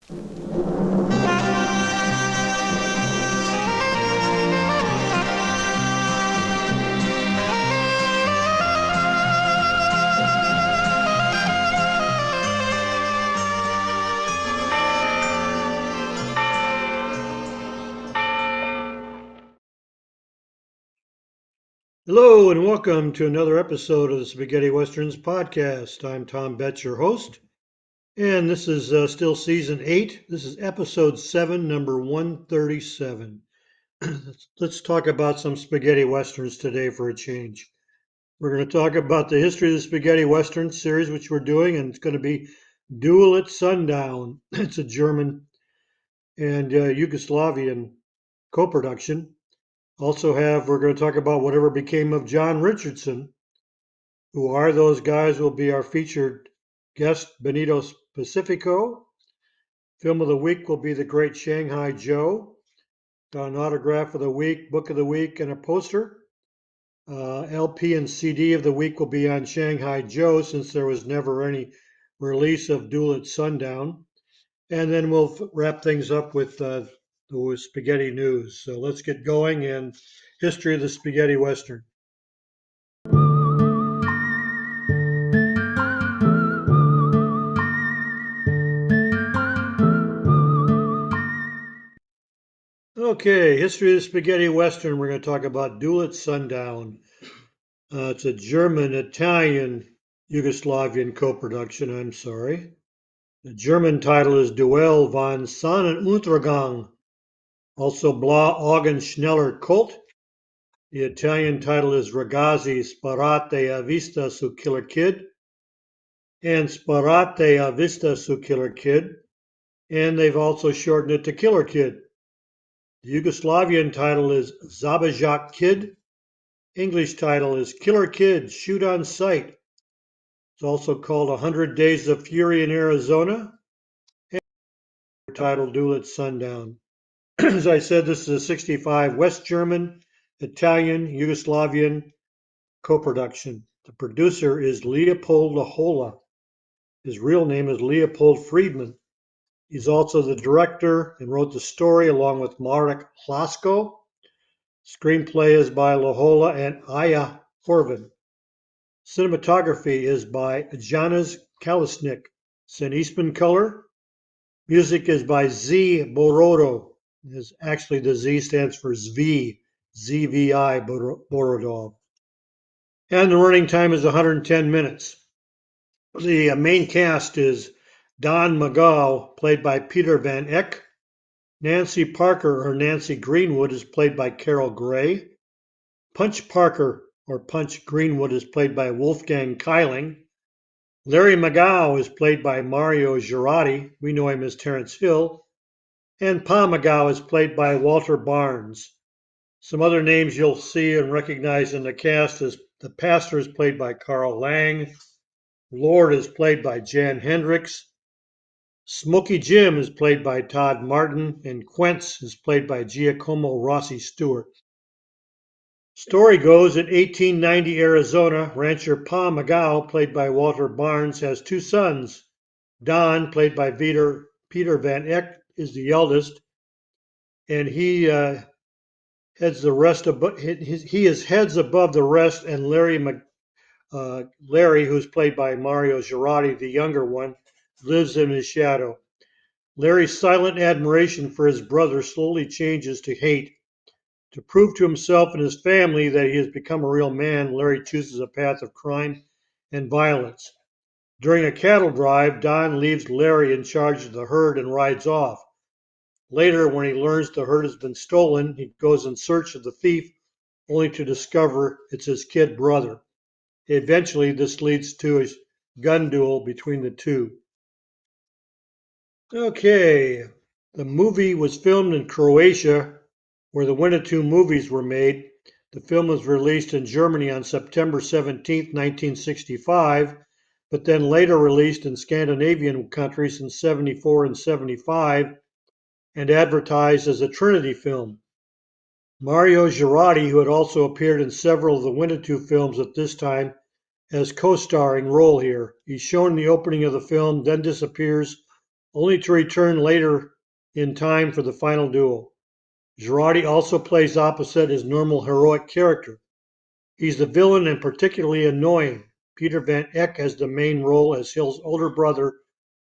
Hello and welcome to another episode of the Spaghetti Westerns podcast. I'm Tom Betts, your host, and this is still season 8. This is episode 7, number 137. Let's talk about some spaghetti westerns today for a change. We're going to talk about the history of the spaghetti western series, which we're doing, and it's going to be Duel at Sundown. It's a German and Yugoslavian co-production. We're going to talk about Whatever Became of John Richardson. Who are those guys will be our featured guest, Benito Pacifico. Film of the week will be The Great Shanghai Joe. Got an autograph of the week, book of the week, and a poster. LP and CD of the week will be on Shanghai Joe since there was never any release of Duel at Sundown. And then we'll wrap things up with the spaghetti news. So let's get going and history of the spaghetti western. Okay, history of the spaghetti western. We're going to talk about Duel at Sundown. It's a German, Italian, Yugoslavian co-production. I'm sorry. The German title is Duell von Sonnenuntergang, also Blau Augen Schneller Colt. The Italian title is Ragazzi Sparate a Vista su Killer Kid and Sparate a Vista su Killer Kid, and they've also shortened it to Killer Kid. The Yugoslavian title is Zabajak Kid. English title is Killer Kid, Shoot on Sight. It's also called 100 Days of Fury in Arizona. And title Duel at Sundown. As I said, this is a 65 West German, Italian, Yugoslavian co-production. The producer is Leopold Lahola. His real name is Leopold Friedman. He's also the director and wrote the story along with Marek Hlasko. Screenplay is by Lahola and Aya Horvin. Cinematography is by Janusz Kalesnik. It's in Eastman color. Music is by Z Borodo. Actually, the Z stands for Zvi, ZVI Borodov. And the running time is 110 minutes. The main cast is Don McGow, played by Peter Van Eck. Nancy Parker, or Nancy Greenwood, is played by Carol Gray. Punch Parker, or Punch Greenwood, is played by Wolfgang Keiling. Larry McGow is played by Mario Girardi. We know him as Terence Hill. And Pa McGow is played by Walter Barnes. Some other names you'll see and recognize in the cast is the pastor is played by Carl Lang. Lord is played by Jan Hendricks. Smokey Jim is played by Todd Martin, and Quentz is played by Giacomo Rossi Stewart. Story goes in 1890 Arizona, rancher Pa McGow, played by Walter Barnes, has two sons. Don, played by Peter Van Eck, is the eldest, and he heads above the rest, and Larry, who's played by Mario Girardi, the younger one, lives in his shadow. Larry's silent admiration for his brother slowly changes to hate. To prove to himself and his family that he has become a real man, Larry chooses a path of crime and violence. During a cattle drive, Don leaves Larry in charge of the herd and rides off. Later, when he learns the herd has been stolen, he goes in search of the thief, only to discover it's his kid brother. Eventually, this leads to a gun duel between the two. Okay, the movie was filmed in Croatia, where the Winnetou movies were made. The film was released in Germany on September 17, 1965, but then later released in Scandinavian countries in 74 and 75, and advertised as a Trinity film. Mario Girardi, who had also appeared in several of the Winnetou films at this time, has co-starring role here. He's shown in the opening of the film, then disappears only to return later in time for the final duel. Girardi also plays opposite his normal heroic character. He's the villain and particularly annoying. Peter Van Eyck has the main role as Hill's older brother,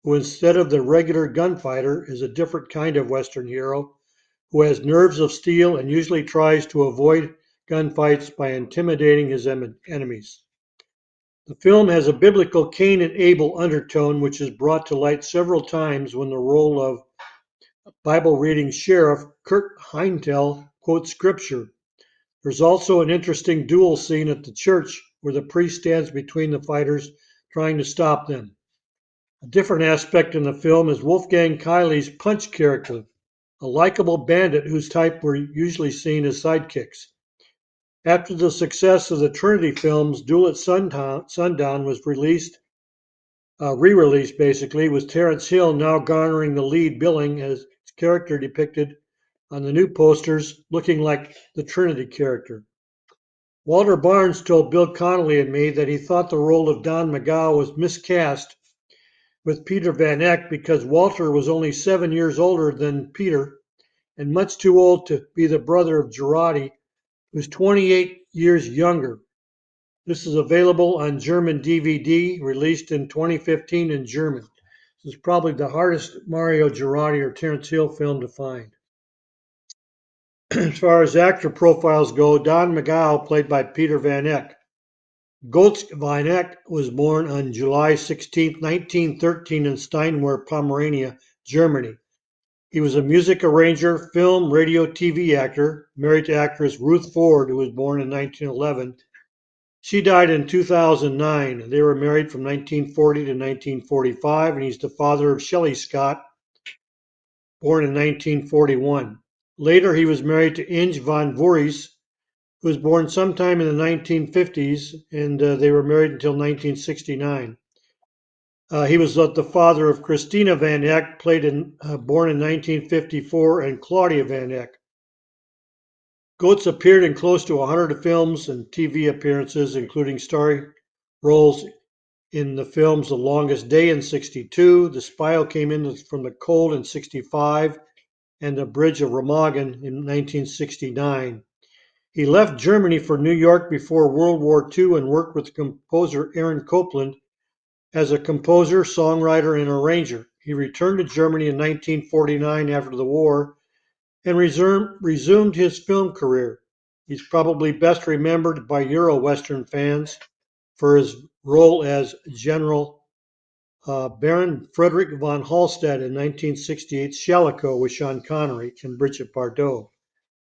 who instead of the regular gunfighter is a different kind of Western hero who has nerves of steel and usually tries to avoid gunfights by intimidating his enemies. The film has a biblical Cain and Abel undertone, which is brought to light several times when the role of Bible reading sheriff Kurt Heintel quotes scripture. There's also an interesting duel scene at the church where the priest stands between the fighters trying to stop them. A different aspect in the film is Wolfgang Kiley's Punch character, a likable bandit whose type were usually seen as sidekicks. After the success of the Trinity films, Duel at Sundown was re-released basically, with Terence Hill now garnering the lead billing as his character depicted on the new posters, looking like the Trinity character. Walter Barnes told Bill Connolly and me that he thought the role of Don McGow was miscast with Peter Van Eyck because Walter was only 7 years older than Peter and much too old to be the brother of Girardi, who's 28 years younger. This is available on German DVD, released in 2015 in German. This is probably the hardest Mario Girardi or Terence Hill film to find. As far as actor profiles go, Don McGow, played by Peter Van Eyck. Gotz Van Eyck was born on July 16, 1913 in Steinwehr, Pomerania, Germany. He was a music arranger, film, radio, TV actor, married to actress Ruth Ford, who was born in 1911. She died in 2009. They were married from 1940 to 1945, and he's the father of Shelley Scott, born in 1941. Later, he was married to Inge von Voorhees, who was born sometime in the 1950s, and they were married until 1969. He was the father of Christina Van Eyck, born in 1954, and Claudia Van Eyck. Goetz appeared in close to 100 films and TV appearances, including starring roles in the films The Longest Day in '62, The Spy Who Came in from the Cold in '65, and The Bridge of Remagen in 1969. He left Germany for New York before World War II and worked with composer Aaron Copland as a composer, songwriter, and arranger. He returned to Germany in 1949 after the war and resumed his film career. He's probably best remembered by Euro-Western fans for his role as General Baron Frederick von Hallstatt in 1968's Shalako with Sean Connery and Brigitte Bardot.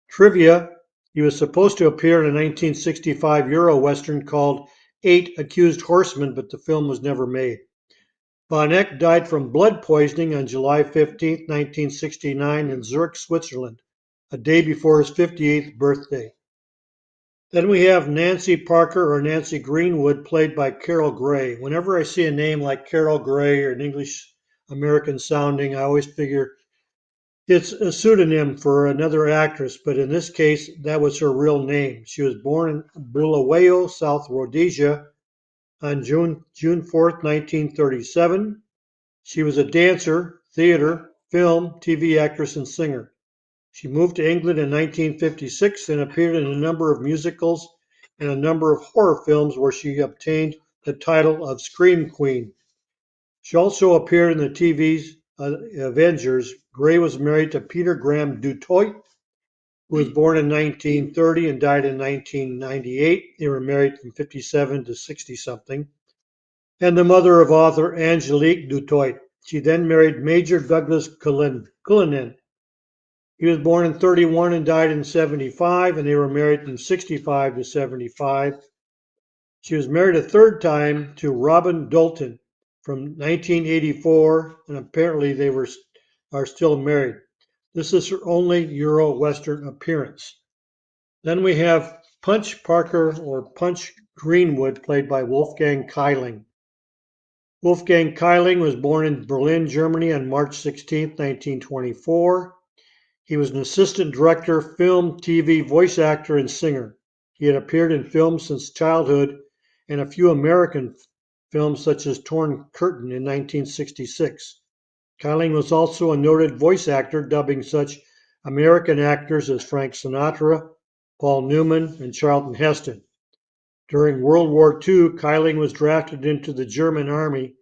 Trivia: he was supposed to appear in a 1965 Euro-Western called Eight Accused Horsemen, but the film was never made. Von Eyck died from blood poisoning on July 15, 1969 in Zurich, Switzerland, a day before his 58th birthday. Then we have Nancy Parker or Nancy Greenwood, played by Carol Gray. Whenever I see a name like Carol Gray or an English American sounding, I always figure it's a pseudonym for another actress, but in this case, that was her real name. She was born in Bulawayo, South Rhodesia, on June 4th, 1937. She was a dancer, theater, film, TV actress, and singer. She moved to England in 1956 and appeared in a number of musicals and a number of horror films where she obtained the title of Scream Queen. She also appeared in the TV's Avengers. Gray was married to Peter Graham Dutoit, who was born in 1930 and died in 1998. They were married from 57 to 60-something. And the mother of author Angelique Dutoit. She then married Major Douglas Cullinan. He was born in 31 and died in 75, and they were married from 65 to 75. She was married a third time to Robin Dalton from 1984, and apparently they are still married. This is her only Euro-Western appearance. Then we have Punch Parker or Punch Greenwood, played by Wolfgang Keiling. Wolfgang Keiling was born in Berlin, Germany on March 16, 1924. He was an assistant director, film, TV, voice actor, and singer. He had appeared in films since childhood and a few American films such as Torn Curtain in 1966. Kyling was also a noted voice actor, dubbing such American actors as Frank Sinatra, Paul Newman, and Charlton Heston. During World War II, Kyling was drafted into the German army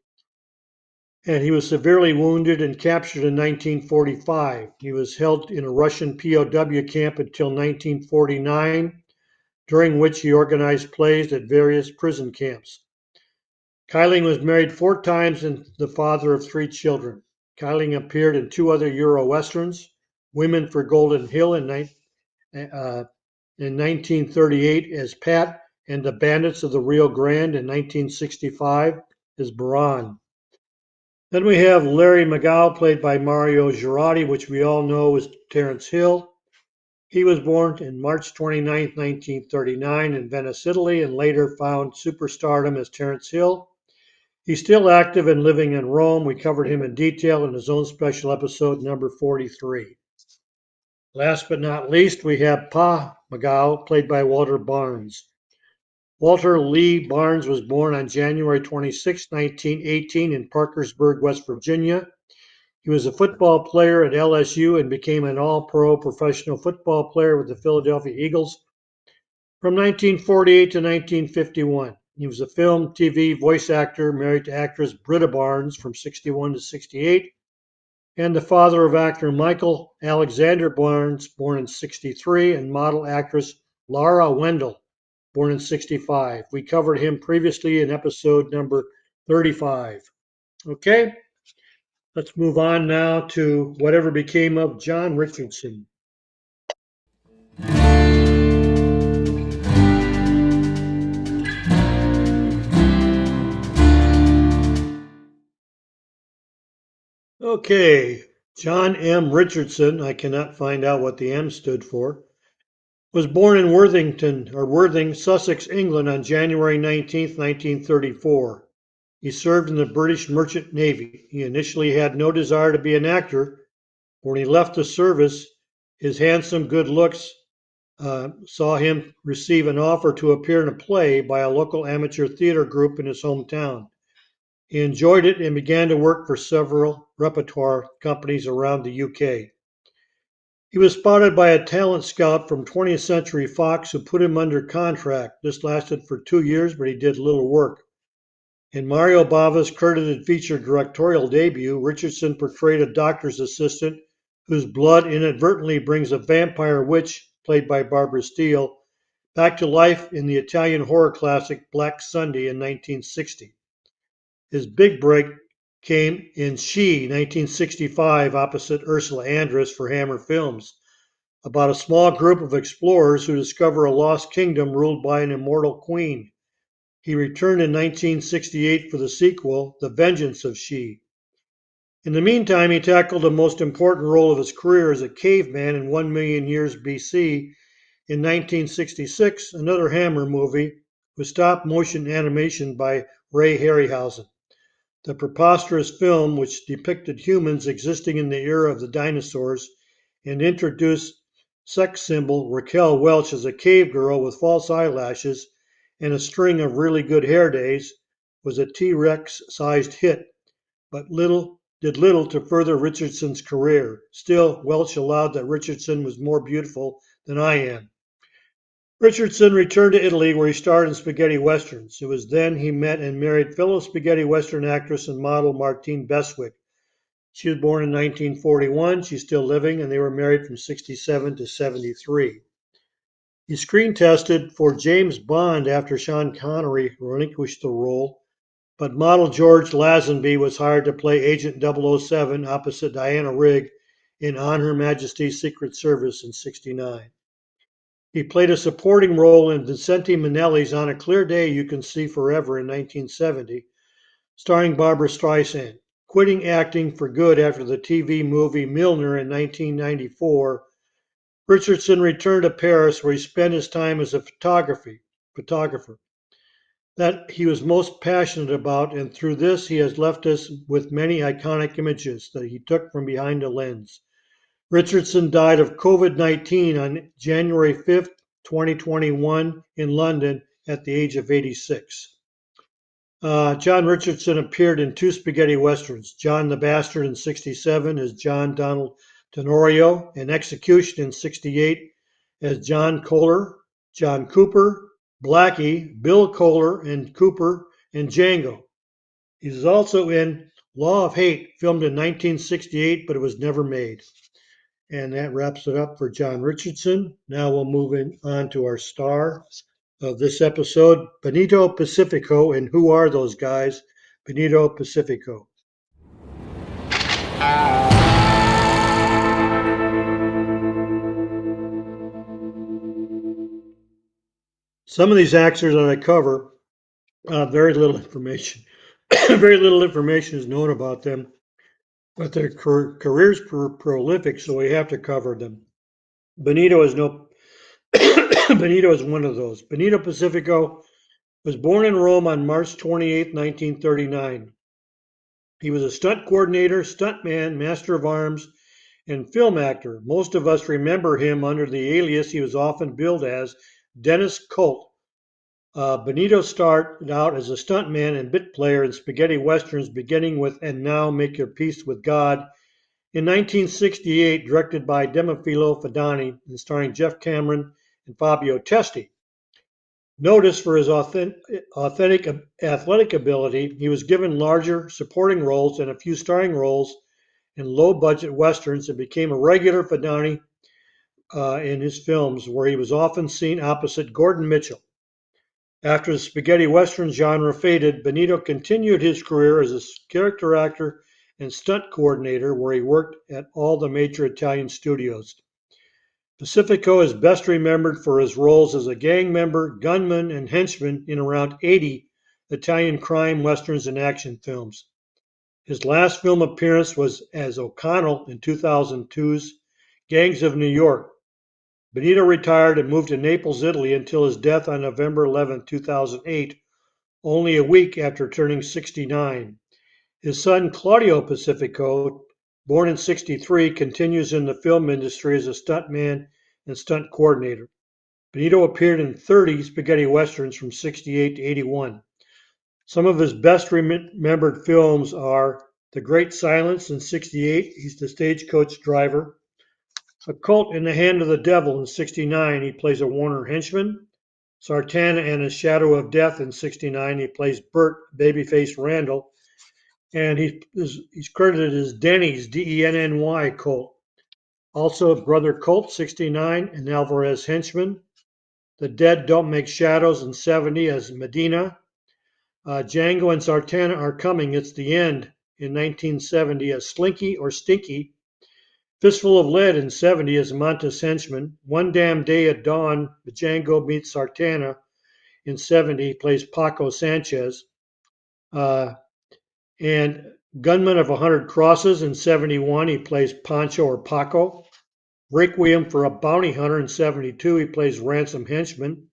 and he was severely wounded and captured in 1945. He was held in a Russian POW camp until 1949, during which he organized plays at various prison camps. Kyling was married 4 times and the father of 3 children. Kyling appeared in 2 other Euro westerns, Women for Golden Hill in 1938 as Pat and the Bandits of the Rio Grande in 1965 as Baran. Then we have Larry McGow, played by Mario Girardi, which we all know as Terence Hill. He was born on March 29, 1939 in Venice, Italy, and later found superstardom as Terence Hill. He's still active and living in Rome. We covered him in detail in his own special episode, number 43. Last but not least, we have Pa McGow, played by Walter Barnes. Walter Lee Barnes was born on January 26, 1918 in Parkersburg, West Virginia. He was a football player at LSU and became an all-pro professional football player with the Philadelphia Eagles from 1948 to 1951. He was a film, TV voice actor, married to actress Britta Barnes from 61 to 68, and the father of actor Michael Alexander Barnes, born in 63, and model actress Laura Wendell, born in 65. We covered him previously in episode number 35. Okay, let's move on now to whatever became of John Richardson. Okay, John M. Richardson, I cannot find out what the M stood for, was born in Worthing, Sussex, England on January 19, 1934. He served in the British Merchant Navy. He initially had no desire to be an actor. When he left the service, his handsome good looks saw him receive an offer to appear in a play by a local amateur theater group in his hometown. He enjoyed it and began to work for several repertoire companies around the UK. He was spotted by a talent scout from 20th Century Fox who put him under contract. This lasted for 2 years, but he did little work. In Mario Bava's credited feature directorial debut, Richardson portrayed a doctor's assistant whose blood inadvertently brings a vampire witch, played by Barbara Steele, back to life in the Italian horror classic Black Sunday in 1960. His big break came in She, 1965, opposite Ursula Andress for Hammer Films, about a small group of explorers who discover a lost kingdom ruled by an immortal queen. He returned in 1968 for the sequel, The Vengeance of She. In the meantime, he tackled the most important role of his career as a caveman in 1 Million Years BC in 1966, another Hammer movie with stop motion animation by Ray Harryhausen. The preposterous film, which depicted humans existing in the era of the dinosaurs and introduced sex symbol Raquel Welch as a cave girl with false eyelashes and a string of really good hair days, was a T-Rex sized hit, but did little to further Richardson's career. Still, Welch allowed that Richardson was more beautiful than I am. Richardson returned to Italy, where he starred in spaghetti westerns. It was then he met and married fellow spaghetti western actress and model Martine Beswick. She was born in 1941. She's still living, and they were married from 67 to 73. He screen tested for James Bond after Sean Connery relinquished the role, but model George Lazenby was hired to play Agent 007 opposite Diana Rigg in On Her Majesty's Secret Service in 69. He played a supporting role in Vincente Minnelli's On a Clear Day You Can See Forever in 1970, starring Barbra Streisand. Quitting acting for good after the TV movie Milner in 1994, Richardson returned to Paris, where he spent his time as a photographer that he was most passionate about, and through this he has left us with many iconic images that he took from behind a lens. Richardson died of COVID-19 on January 5th, 2021 in London at the age of 86. John Richardson appeared in two spaghetti westerns, John the Bastard in '67 as John Donald Tenorio, and Execution in '68 as John Kohler, John Cooper, Blackie, Bill Kohler, and Cooper, and Django. He was also in Law of Hate, filmed in 1968, but it was never made. And that wraps it up for John Richardson. Now we'll move on to our star of this episode, Benito Pacifico. And who are those guys? Benito Pacifico. Some of these actors that I cover, very little information. Very little information is known about them, but their careers prolific, so we have to cover them. Benito is no Benito is one of those. Benito Pacifico was born in Rome on March 28, 1939. He was a stunt coordinator, stuntman, master of arms, and film actor. Most of us remember him under the alias he was often billed as, Dennis Colt. Benito started out as a stuntman and bit player in spaghetti westerns, beginning with And Now Make Your Peace with God in 1968, directed by Demofilo Fadani and starring Jeff Cameron and Fabio Testi. Noticed for his athletic ability, he was given larger supporting roles and a few starring roles in low-budget westerns and became a regular Fadani in his films, where he was often seen opposite Gordon Mitchell. After the spaghetti western genre faded, Benito continued his career as a character actor and stunt coordinator, where he worked at all the major Italian studios. Pacifico is best remembered for his roles as a gang member, gunman, and henchman in around 80 Italian crime westerns and action films. His last film appearance was as O'Connell in 2002's Gangs of New York. Benito retired and moved to Naples, Italy until his death on November 11, 2008, only a week after turning 69. His son Claudio Pacifico, born in '63, continues in the film industry as a stuntman and stunt coordinator. Benito appeared in 30 spaghetti westerns from '68 to '81. Some of his best remembered films are The Great Silence in '68, he's the stagecoach driver. A Cult in the Hand of the Devil in '69, he plays a Warner henchman. Sartana and a Shadow of Death in '69, he plays Burt Babyface Randall. And he's credited as Denny's, Denny Colt. Also, Brother Colt, '69, and Alvarez Henchman. The Dead Don't Make Shadows in '70 as Medina. Django and Sartana Are Coming, It's the End in 1970 as Slinky or Stinky. Fistful of Lead in '70 as Montes Henchman. One Damn Day at Dawn, Django meets Sartana in '70, plays Paco Sanchez. And Gunman of 100 Crosses in '71, he plays Pancho or Paco. Requiem for a Bounty Hunter in '72, he plays Ransom Henchman.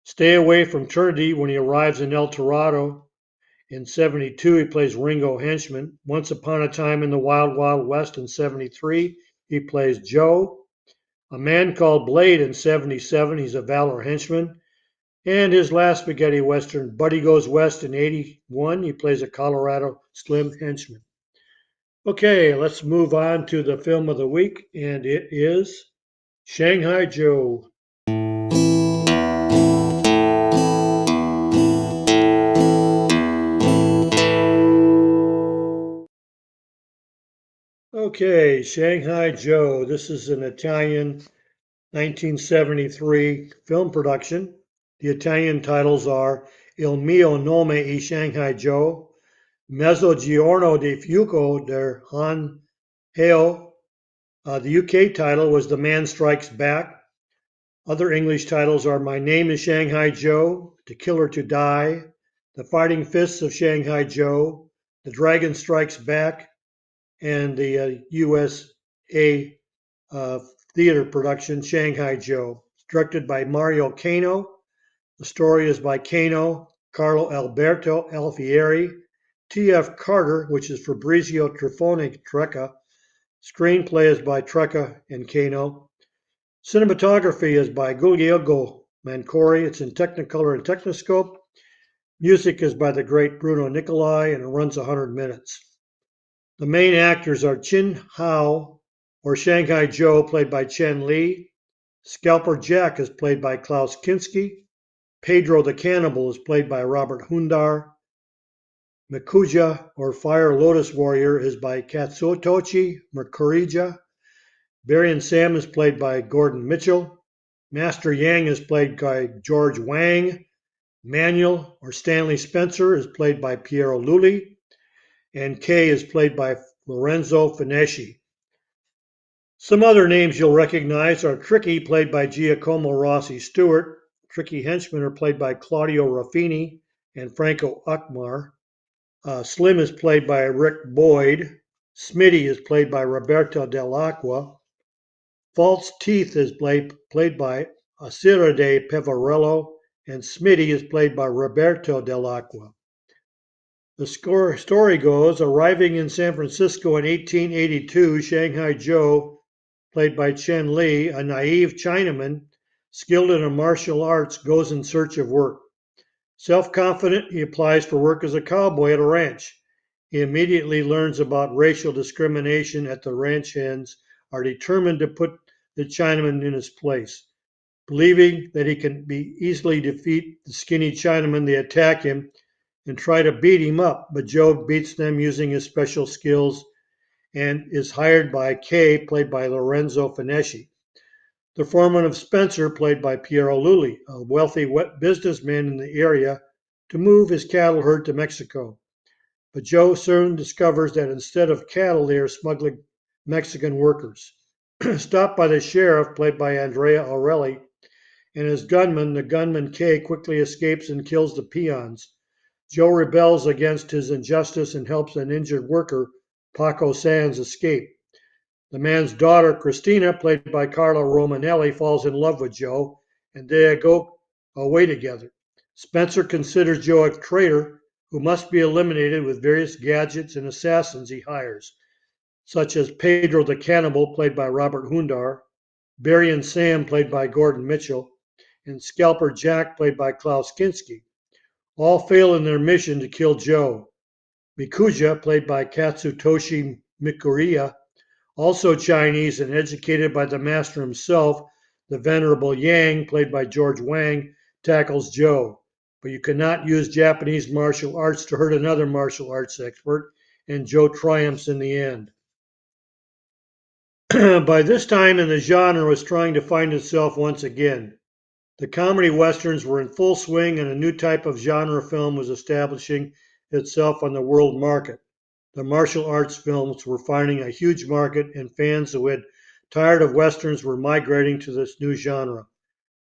Stay Away from Eternity, when he arrives in El Dorado in '72, he plays Ringo Henchman. Once Upon a Time in the Wild Wild West in '73, he plays Joe. A Man Called Blade in '77, he's a Valor Henchman. And his last spaghetti western, Buddy Goes West in '81, he plays a Colorado Slim henchman. Okay, let's move on to the film of the week, and it is Shanghai Joe. Okay, Shanghai Joe. This is an Italian 1973 film production. The Italian titles are Il mio nome è Shanghai Joe, Mezzogiorno di Fuoco der Han Heo. The UK title was The Man Strikes Back. Other English titles are My Name is Shanghai Joe, To Kill or to Die, The Fighting Fists of Shanghai Joe, The Dragon Strikes Back, and the USA theater production Shanghai Joe. It's directed by Mario Cano. The story is by Cano, Carlo Alberto Alfieri, T.F. Carter, which is Fabrizio Trifone Trecca. Screenplay is by Trecca and Cano. Cinematography is by Guglielmo Mancori. It's in Technicolor and Technoscope. Music is by the great Bruno Nicolai and it runs 100 minutes. The main actors are Chin Hao or Shanghai Joe, played by Chen Li. Scalper Jack is played by Klaus Kinski. Pedro the Cannibal is played by Robert Hundar. Mikuja or Fire Lotus Warrior is by Katsutoshi Makurija. Barry and Sam is played by Gordon Mitchell. Master Yang is played by George Wang. Manuel or Stanley Spencer is played by Piero Lulli. And Kay is played by Lorenzo Fineschi. Some other names you'll recognize are Tricky, played by Giacomo Rossi Stewart. Tricky henchmen are played by Claudio Ruffini and Franco Akmar. Slim is played by Rick Boyd. Smitty is played by Roberto Dell'Acqua. False Teeth is played by Asirade Peverello, and Smitty is played by Roberto Dell'Acqua. The story goes, arriving in San Francisco in 1882, Shanghai Joe, played by Chen Li, a naive Chinaman skilled in martial arts, goes in search of work. Self-confident, he applies for work as a cowboy at a ranch. He immediately learns about racial discrimination at the ranch hands are determined to put the Chinaman in his place. Believing that he can easily defeat the skinny Chinaman, they attack him and try to beat him up, but Joe beats them using his special skills and is hired by Kay, played by Lorenzo Fineschi. The foreman of Spencer, played by Piero Lulli, a wealthy businessman in the area, to move his cattle herd to Mexico. But Joe soon discovers that instead of cattle, they are smuggling Mexican workers. Stopped by the sheriff, played by Andrea Aureli, and his gunman, the gunman Kay, quickly escapes and kills the peons. Joe rebels against his injustice and helps an injured worker, Paco Sands, escape. The man's daughter, Christina, played by Carla Romanelli, falls in love with Joe, and they go away together. Spencer considers Joe a traitor who must be eliminated with various gadgets and assassins he hires, such as Pedro the Cannibal, played by Robert Hundar, Barry and Sam, played by Gordon Mitchell, and Scalper Jack, played by Klaus Kinski. All fail in their mission to kill Joe. Mikuja, played by Katsutoshi Mikuriya, also Chinese and educated by the master himself, the venerable Yang, played by George Wang, tackles Joe. But you cannot use Japanese martial arts to hurt another martial arts expert, and Joe triumphs in the end. By this time, the genre was trying to find itself once again. The comedy westerns were in full swing, and a new type of genre film was establishing itself on the world market. The martial arts films were finding a huge market, and fans who had tired of westerns were migrating to this new genre.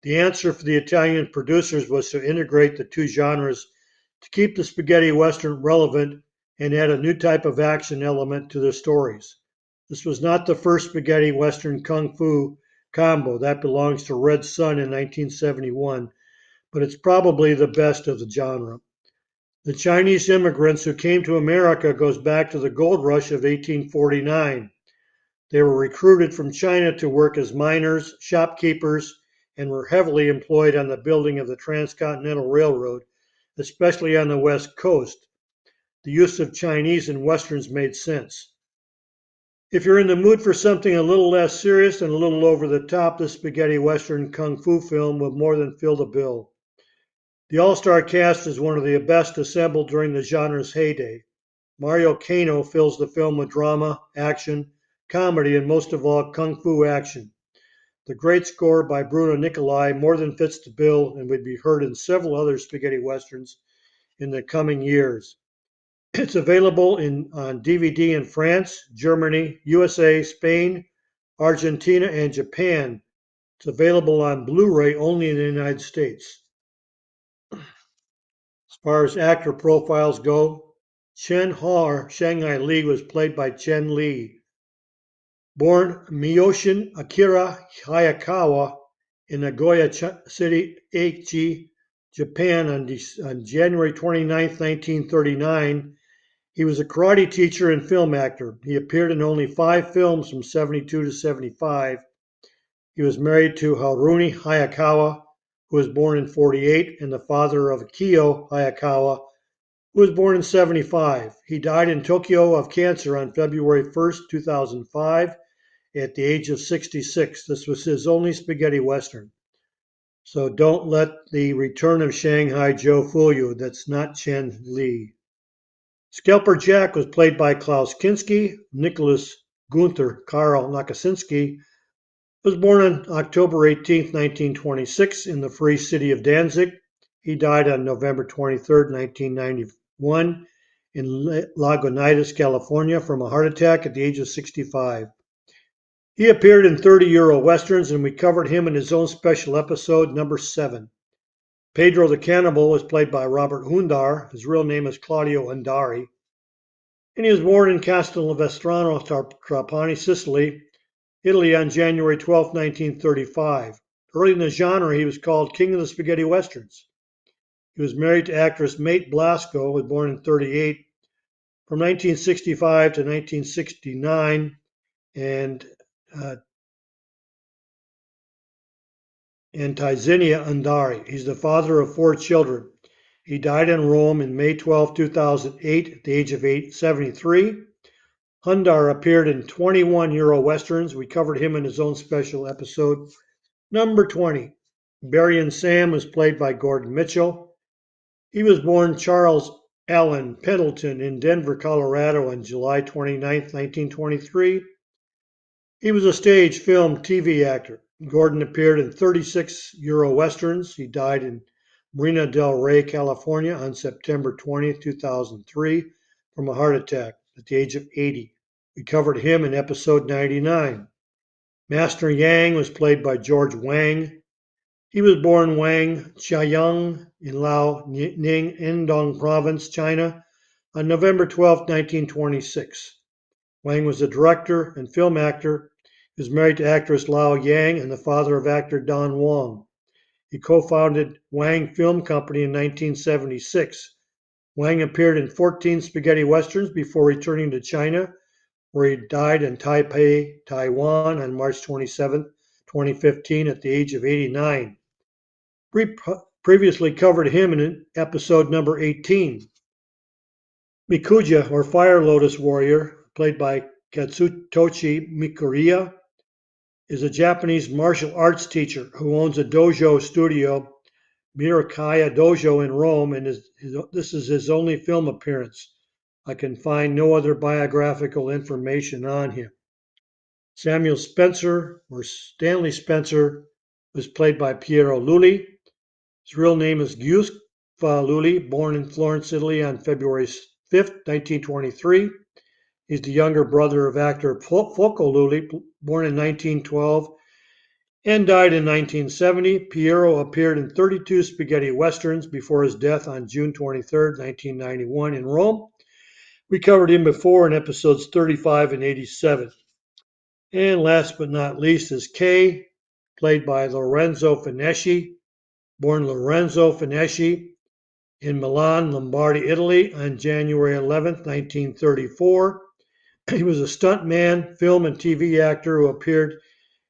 The answer for the Italian producers was to integrate the two genres to keep the spaghetti western relevant and add a new type of action element to their stories. This was not the first spaghetti western kung fu combo. That belongs to Red Sun in 1971, but it's probably the best of the genre. The Chinese immigrants who came to America goes back to the gold rush of 1849. They were recruited from China to work as miners, shopkeepers, and were heavily employed on the building of the Transcontinental Railroad, especially on the West Coast. The use of Chinese in westerns made sense. If you're in the mood for something a little less serious and a little over the top, this spaghetti western kung fu film will more than fill the bill. The all-star cast is one of the best assembled during the genre's heyday. Mario Kano fills the film with drama, action, comedy, and most of all, kung fu action. The great score by Bruno Nicolai more than fits the bill and would be heard in several other spaghetti westerns in the coming years. It's available on DVD in France, Germany, USA, Spain, Argentina, and Japan. It's available on Blu-ray only in the United States. As far as actor profiles go, Chen Hao, Shanghai Li, was played by Chen Li. Born Miyoshin Akira Hayakawa in Nagoya City, Aichi, Japan on January 29, 1939, he was a karate teacher and film actor. He appeared in only 5 films from 72 to 75. He was married to Harumi Hayakawa, who was born in 48, and the father of Kiyo Hayakawa, who was born in 75. He died in Tokyo of cancer on February 1st, 2005, at the age of 66. This was his only spaghetti western. So don't let the return of Shanghai Joe fool you. That's not Chen Li. Scalper Jack was played by Klaus Kinski. Nicholas Gunther Karl Nakasinski was born on October 18, 1926, in the free city of Danzig. He died on November 23, 1991, in Lagunitas, California, from a heart attack at the age of 65. He appeared in 30 Euro Westerns, and we covered him in his own special episode, number 7. Pedro the Cannibal was played by Robert Hundar. His real name is Claudio Undari. And he was born in Castelvetrano, Trapani, Sicily, Italy on January 12, 1935. Early in the genre, he was called King of the Spaghetti Westerns. He was married to actress Mate Blasco, who was born in 38, from 1965 to 1969, and Tizinia Undari. He's the father of 4 children. He died in Rome in May 12, 2008, at the age of 73. Hundar appeared in 21 Euro Westerns. We covered him in his own special episode, number 20. Barry and Sam was played by Gordon Mitchell. He was born Charles Allen Pendleton in Denver, Colorado on July 29, 1923. He was a stage, film, TV actor. Gordon appeared in 36 Euro Westerns. He died in Marina del Rey, California on September 20, 2003 from a heart attack at the age of 80. We covered him in episode 99. Master Yang was played by George Wang. He was born Wang Xiaoyang in Lao Ning, Endong Province, China on November 12, 1926. Wang was a director and film actor. He was married to actress Lao Yang and the father of actor Don Wong. He co-founded Wang Film Company in 1976. Wang appeared in 14 spaghetti westerns before returning to China, where he died in Taipei, Taiwan on March 27, 2015 at the age of 89. We previously covered him in episode number 18. Mikuja, or Fire Lotus Warrior, played by Katsutoshi Mikuriya, is a Japanese martial arts teacher who owns a dojo studio, Mirakaya Dojo, in Rome, and this is his only film appearance. I can find no other biographical information on him. Samuel Spencer, or Stanley Spencer, was played by Piero Lulli. His real name is Giuseppe Lulli, born in Florence, Italy on February 5, 1923. He's the younger brother of actor Foco Lulli, born in 1912 and died in 1970. Piero appeared in 32 spaghetti westerns before his death on June 23, 1991 in Rome. We covered him before in episodes 35 and 87. And last but not least is Kay, played by Lorenzo Finesci, born Lorenzo Finesci in Milan, Lombardy, Italy on January 11, 1934. He was a stuntman, film and TV actor who appeared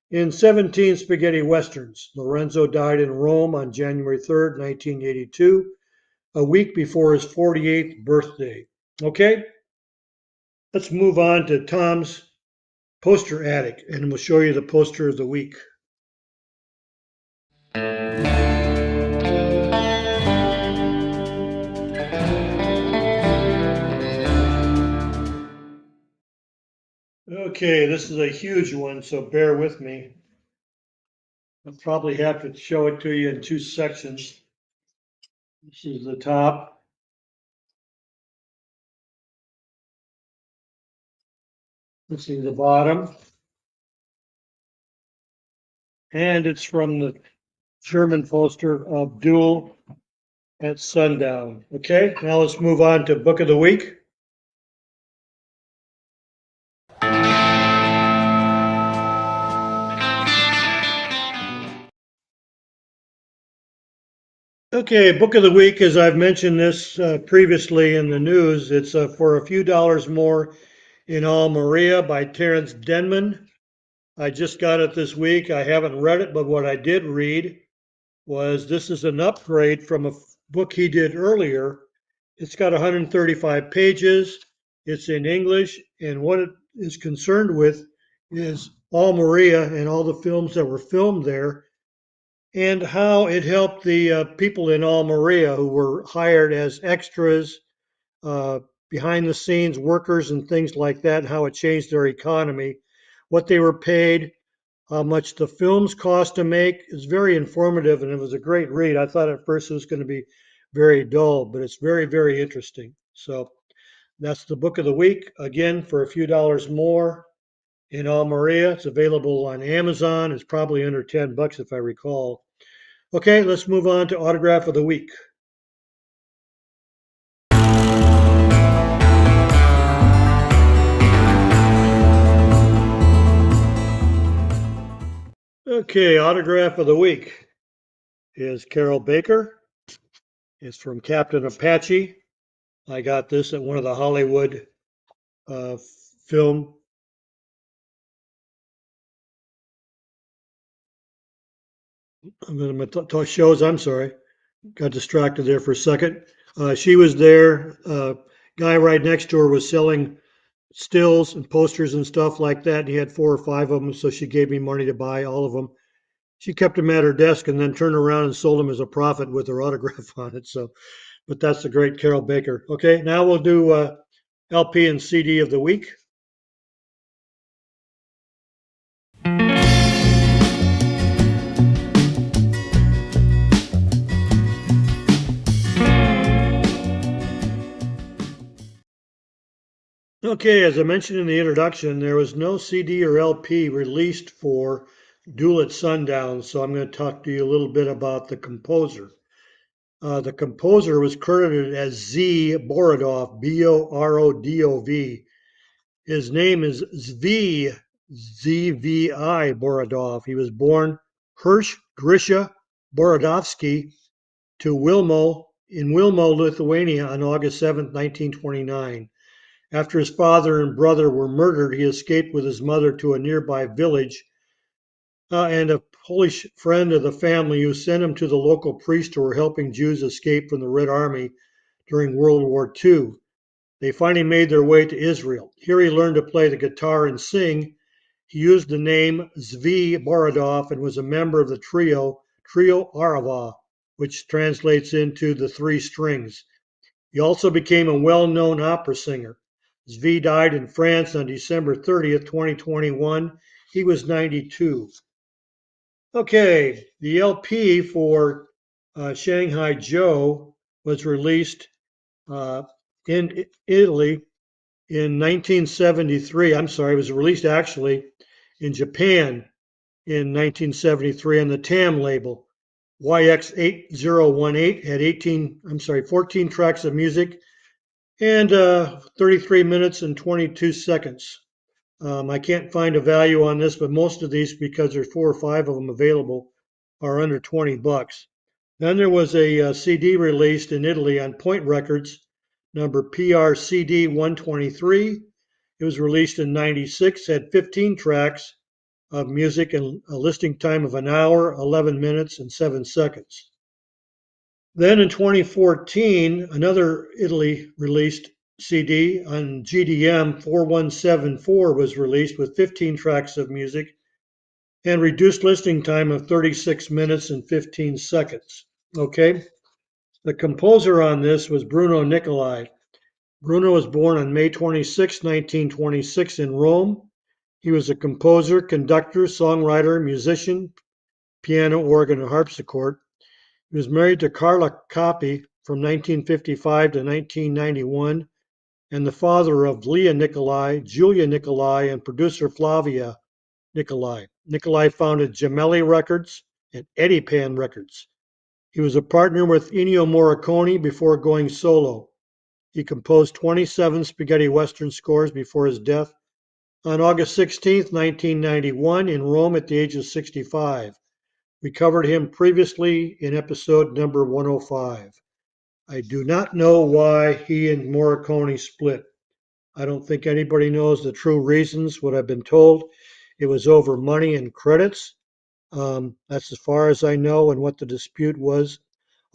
in 17 spaghetti westerns. Lorenzo died in Rome on January 3rd, 1982, a week before his 48th birthday. Okay, let's move on to Tom's poster attic, and we'll show you the poster of the week. Okay, this is a huge one, so bear with me. I'll probably have to show it to you in 2 sections. This is the top. This is the bottom. And it's from the German poster of Duel at Sundown. Okay, now let's move on to Book of the Week. Okay, Book of the Week, as I've mentioned this previously in the news, it's for a few dollars more in All Maria by Terrence Denman. I just got it this week. I haven't read it, but what I did read was this is an upgrade from a book he did earlier. It's got 135 pages. It's in English, and what it is concerned with is Almeria and all the films that were filmed there, and how it helped the people in Almeria who were hired as extras, uh, behind the scenes workers, and things like that, and how it changed their economy, what they were paid, how much the films cost to make. Is very informative, and it was a great read. I thought at first it was going to be very dull, but it's very, very interesting. So that's the book of the week. Again, for a few dollars more in Almeria. It's available on Amazon. It's probably under $10 if I recall. Okay, let's move on to autograph of the week. Okay, autograph of the week is Carol Baker. It's from Captain Apache. I got this at one of the Hollywood uh, film. I'm going to talk shows. I'm sorry, got distracted there for a second. She was there. Guy right next to her was selling stills and posters and stuff like that. And he had 4 or 5 of them, so she gave me money to buy all of them. She kept them at her desk and then turned around and sold them as a profit with her autograph on it. So, but that's the great Carol Baker. Okay, now we'll do LP and CD of the week. Okay, as I mentioned in the introduction, there was no CD or LP released for Duel at Sundown, so I'm going to talk to you a little bit about the composer. The composer was credited as Z Borodov, Borodov. His name is Zvi Borodov. He was born Hirsch Grisha Borodovsky to Wilmo, Lithuania on August 7, 1929. After his father and brother were murdered, he escaped with his mother to a nearby village, and a Polish friend of the family who sent him to the local priests who were helping Jews escape from the Red Army during World War II. They finally made their way to Israel. Here he learned to play the guitar and sing. He used the name Zvi Borodov and was a member of the Trio Arava, which translates into the three strings. He also became a well-known opera singer. Zvi died in France on December 30th, 2021. He was 92. Okay, the LP for Shanghai Joe was released in Italy in 1973. I'm sorry, it was released actually in Japan in 1973 on the TAM label. YX8018 had 14 tracks of music and 33 minutes and 22 seconds. I can't find a value on this, but most of these, because there's 4 or 5 of them available, are under $20. Then there was a CD released in Italy on Point Records, number PRCD 123. It was released in '96, had 15 tracks of music and a listing time of an hour, 11 minutes, and 7 seconds. Then in 2014, another Italy released CD on GDM 4174 was released with 15 tracks of music and reduced listening time of 36 minutes and 15 seconds. Okay, the composer on this was Bruno Nicolai. Bruno was born on May 26, 1926 in Rome. He was a composer, conductor, songwriter, musician, piano, organ, and harpsichord. He was married to Carla Coppi from 1955 to 1991 and the father of Leah Nicolai, Julia Nicolai, and producer Flavia Nicolai. Nicolai founded Gemelli Records and Eddie Pan Records. He was a partner with Ennio Morricone before going solo. He composed 27 spaghetti western scores before his death on August 16, 1991, in Rome at the age of 65. We covered him previously in episode number 105. I do not know why he and Morricone split. I don't think anybody knows the true reasons. What I've been told, it was over money and credits. That's as far as I know and what the dispute was.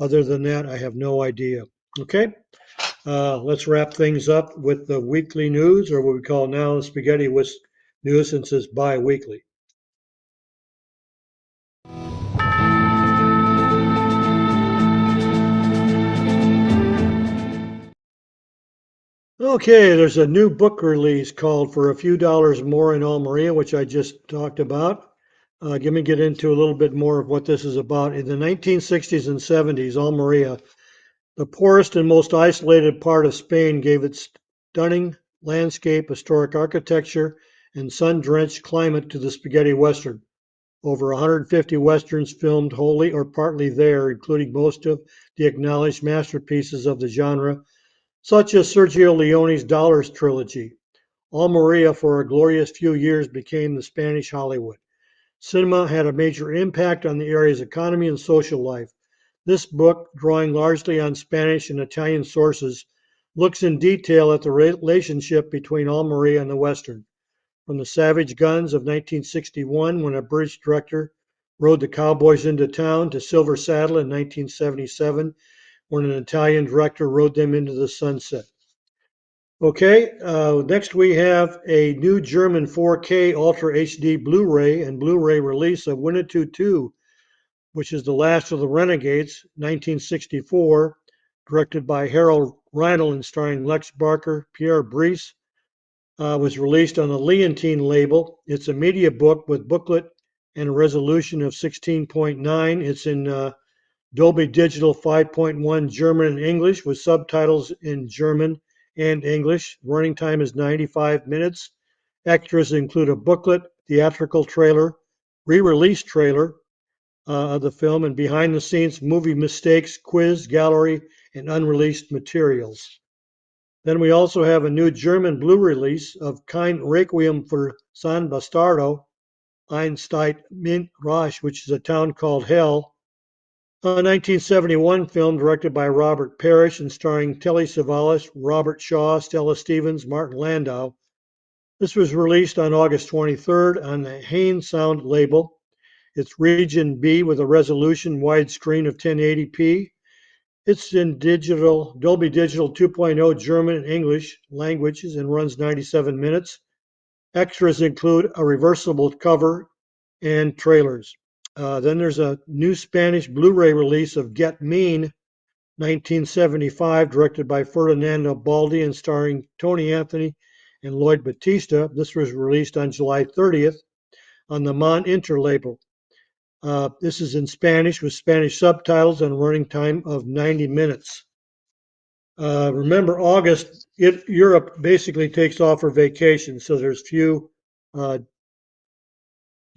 Other than that, I have no idea. Okay, let's wrap things up with the weekly news, or what we call now the spaghetti with news, since it's bi-weekly. Okay, there's a new book release called For a Few Dollars More in Almeria, which I just talked about. Let me get into a little bit more of what this is about. In the 1960s and 70s, Almeria, the poorest and most isolated part of Spain, gave its stunning landscape, historic architecture, and sun-drenched climate to the spaghetti western. Over 150 westerns filmed wholly or partly there, including most of the acknowledged masterpieces of the genre, such as Sergio Leone's Dollars trilogy. Almeria, for a glorious few years, became the Spanish Hollywood. Cinema had a major impact on the area's economy and social life. This book, drawing largely on Spanish and Italian sources, looks in detail at the relationship between Almeria and the Western. From the savage guns of 1961, when a British director rode the cowboys into town, to Silver Saddle in 1977, when an Italian director rode them into the sunset. Okay, next we have a new German 4K Ultra HD Blu-ray and Blu-ray release of Winnetou 2, which is the last of the Renegades, 1964, directed by Harold Reinl and starring Lex Barker, Pierre Brice, was released on the Leontine label. It's a media book with booklet and a resolution of 16.9. It's in Dolby Digital 5.1 German and English with subtitles in German and English. Running time is 95 minutes. Extras include a booklet, theatrical trailer, re-release trailer of the film, and behind the scenes movie mistakes, quiz, gallery, and unreleased materials. Then we also have a new German Blu release of Kein Requiem for San Bastardo, Einstein Mint Rasch, which is a town called Hell, a 1971 film directed by Robert Parrish and starring Telly Savalas, Robert Shaw, Stella Stevens, Martin Landau. This was released on August 23rd on the Hain Sound label. It's Region B with a resolution widescreen of 1080p. It's in digital, Dolby Digital 2.0 German and English languages and runs 97 minutes. Extras include a reversible cover and trailers. Then there's a new Spanish Blu-ray release of Get Mean, 1975, directed by Ferdinando Baldi and starring Tony Anthony and Lloyd Battista. This was released on July 30th on the Mon Inter label. This is in Spanish with Spanish subtitles and a running time of 90 minutes. Remember, August, Europe basically takes off for vacation, so there's few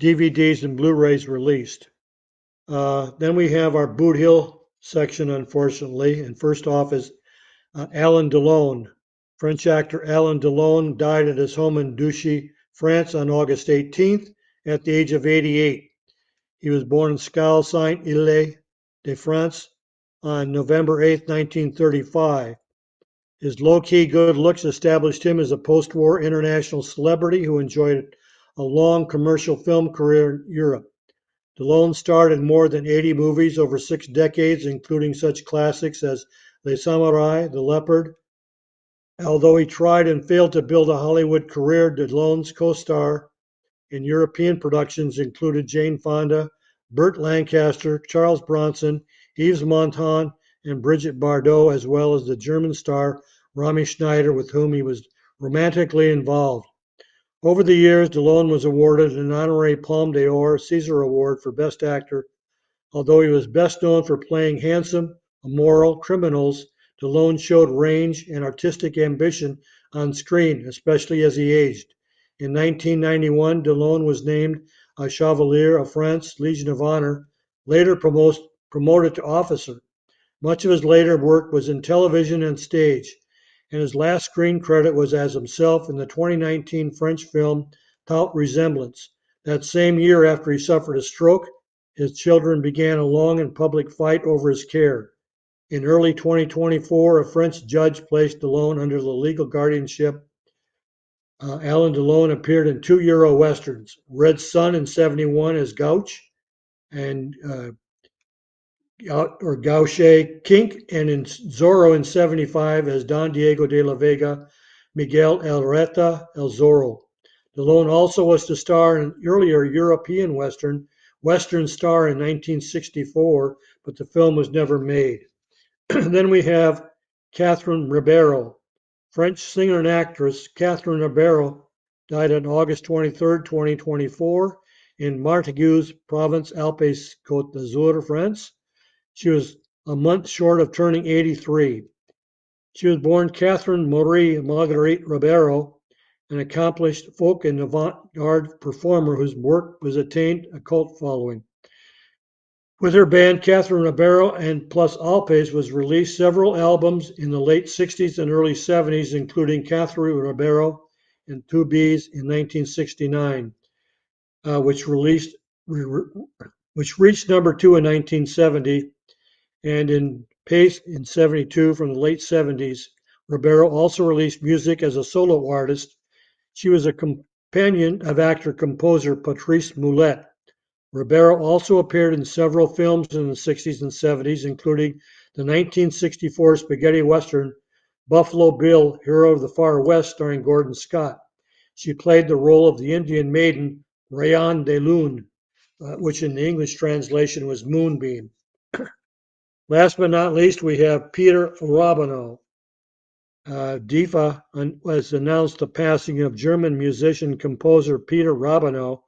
DVDs and Blu-rays released. Then we have our Boot Hill section, unfortunately, and first off is Alain Delon. French actor Alain Delon died at his home in Douchy, France on August 18th at the age of 88. He was born in Scal Saint-Ile de France on November 8, 1935. His low-key good looks established him as a post-war international celebrity who enjoyed a long commercial film career in Europe. Delon starred in more than 80 movies over 6 decades, including such classics as Les Samurai, The Leopard. Although he tried and failed to build a Hollywood career, Delon's co-star in European productions included Jane Fonda, Burt Lancaster, Charles Bronson, Yves Montand, and Brigitte Bardot, as well as the German star Romy Schneider, with whom he was romantically involved. Over the years, Delon was awarded an honorary Palme d'Or Caesar Award for Best Actor. Although he was best known for playing handsome, immoral criminals, Delon showed range and artistic ambition on screen, especially as he aged. In 1991, Delon was named a Chevalier of France Legion of Honor, later promoted to officer. Much of his later work was in television and stage, and his last screen credit was as himself in the 2019 French film Tout Resemblance. That same year, after he suffered a stroke, his children began a long and public fight over his care. In early 2024, a French judge placed Delon under the legal guardianship. Alain Delon appeared in 2 Euro westerns, Red Sun in '71 as Gouch and or Gauche Kink, and in Zorro in 75 as Don Diego de la Vega, Miguel Elreta El Zorro. Stallone also was to star in an earlier European Western Star in 1964, but the film was never made. Then we have Catherine Ribeiro, French singer and actress. Catherine Ribeiro died on August 23rd, 2024, in Martigues province, Alpes Côte d'Azur, France. She was a month short of turning 83. She was born Catherine Marie Marguerite Ribeiro, an accomplished folk and avant-garde performer whose work was attained a cult following. With her band, Catherine Ribeiro and Plus Alpes was released several albums in the late 60s and early 70s, including Catherine Ribeiro and Two Bees in 1969, which reached number two in 1970, and in Pace in 72 from the late 70s. Ribeiro also released music as a solo artist. She was a companion of actor-composer Patrice Moulet. Ribeiro also appeared in several films in the 60s and 70s, including the 1964 spaghetti western Buffalo Bill, Hero of the Far West, starring Gordon Scott. She played the role of the Indian maiden Rayon de Lune, which in the English translation was Moonbeam. Last but not least, we have Peter Robano. DIFA was announced the passing of German musician composer Peter Robano,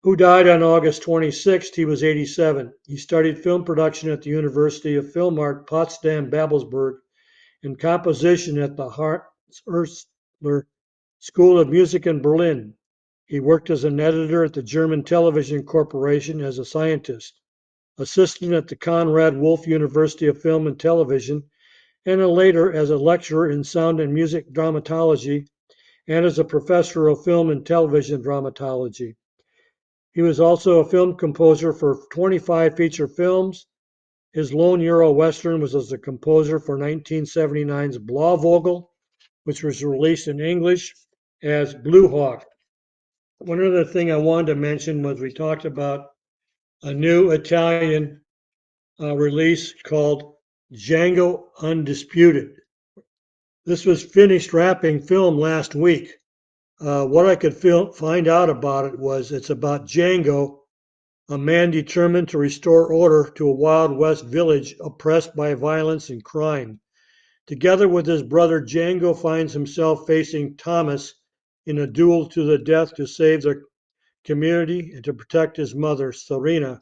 who died on August 26th. He was 87. He studied film production at the University of Film Art Potsdam-Babelsberg and composition at the Hans Ersler School of Music in Berlin. He worked as an editor at the German Television Corporation as a scientist, assistant at the Conrad Wolf University of Film and Television, and later as a lecturer in sound and music dramatology and as a professor of film and television dramatology. He was also a film composer for 25 feature films. His lone Euro Western was as a composer for 1979's Blauvogel, which was released in English as Blue Hawk. One other thing I wanted to mention was we talked about a new Italian release called Django Undisputed. This was finished wrapping film last week. What I could find out about it was it's about Django, a man determined to restore order to a Wild West village oppressed by violence and crime. Together with his brother, Django finds himself facing Thomas in a duel to the death to save the community and to protect his mother, Serena,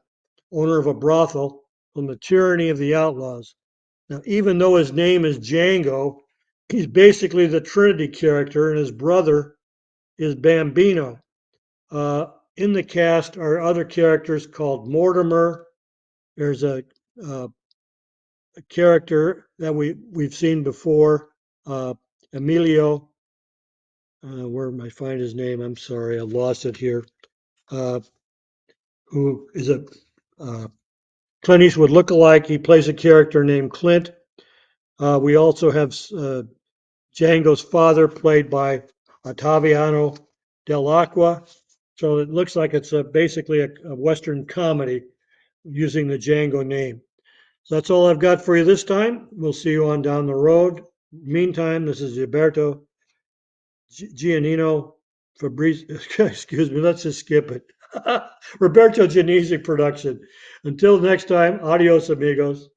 owner of a brothel, from the tyranny of the outlaws. Now, even though his name is Django, he's basically the Trinity character, and his brother is Bambino. In the cast are other characters called Mortimer. There's a character that we've seen before, Emilio. Where am I find his name? I'm sorry, I lost it here. Uh, who is a Clint Eastwood lookalike? He plays a character named Clint. We also have Django's father, played by Ottaviano Dell'Acqua. So it looks like it's basically a Western comedy using the Django name. So that's all I've got for you this time. We'll see you on down the road. Meantime, this is Gilberto Giannino Fabrice. Excuse me, let's just skip it. Roberto Giannisi production. Until next time, adios, amigos.